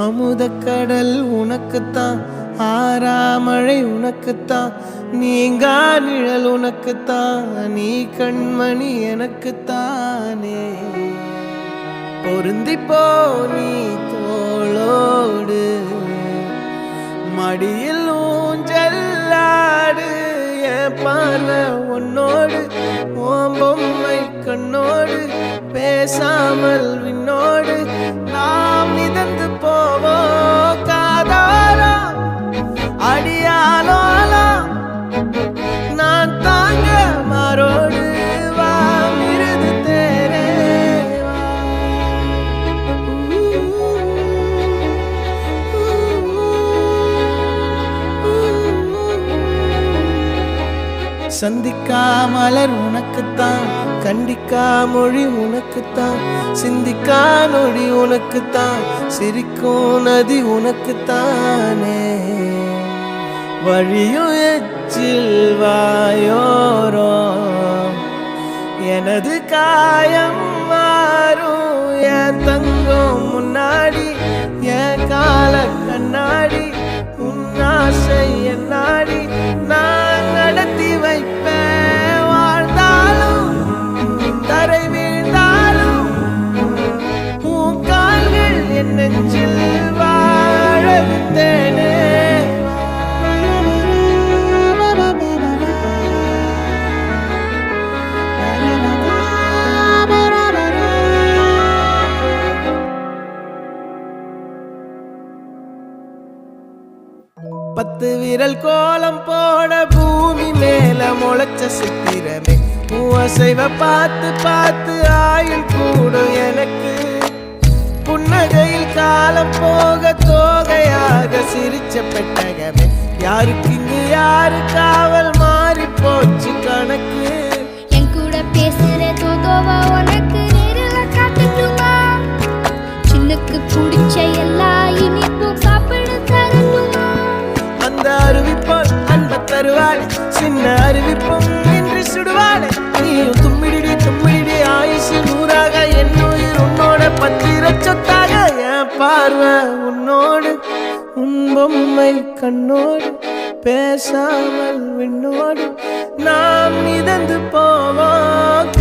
அமுதக்கடல் உனக்குத்தான், ஆறாமழை உனக்குத்தான், நீங்கா நிழல் உனக்குத்தான், நீ கண்மணி எனக்குத்தானே. பொருந்திப்போ நீ தோளோடு, மடியில் ஊஞ்சல்லாடு, என் பார்வை உன்னோடு, ஓம் பொம்மை கண்ணோடு, பேசாமல் விண்ணோடு நாம் மிதந்து போவோம் காதாரா அடியாலோலா, நான் தாங்க மாறோடு வா மிருது தேரே வா. சந்திக்கா மலர் உனக்குத்தான், கண்டிக்கா மொழி உனக்குத்தான், சிந்திக்கா நொடி உனக்குத்தான், சிரிக்கும் நதி உனக்குத்தானே. வழியும் எச்சில் வாயோரோ எனது காயம் மாறும், என் தங்கம் முன்னாடி என் கால கண்ணாடி, உன் ஆசை என்னாடி நான் நடத்தி வைப்பேன். வாழ்ந்தாலும் தரை வீழ்ந்தாலும் உன் கால்கள் என் நெஞ்சில் வாழ விட்டேனே. பத்து விரல் கோலம் போட பூமி மேல முளைச்ச சித்திரமே, அசைவ பார்த்து பார்த்து ஆயுள் கூடும் எனக்கு. புன்னகையில் காலம் போக தோகையாக சிரிச்ச பெட்டகமே, யாருக்கு இங்கு யாரு காவல் மாறி போச்சு கணக்கு. என் கூட பேசுற தோதோவா உனக்கு நேரில காட்டுமா, சின்னுக்கு பிடிச்ச எல்லா இனிப்பும் சாப்பிட தரட்டுமா. அந்த அறிவிப்போல் அன்ப தருவாள், சின்ன அறிவிப்பும் இன்று சுடுவாள். நீயும் தும்மிடி தும்மிடி ஆயுசு நூறாக, என் உயிர் உன்னோட பத்திர சொத்தாக. என் பார்வை உன்னோடு, உன் பொம்மை கண்ணோடு, பேசாமல் விண்ணோடு நாம் மிதந்து போவோம்.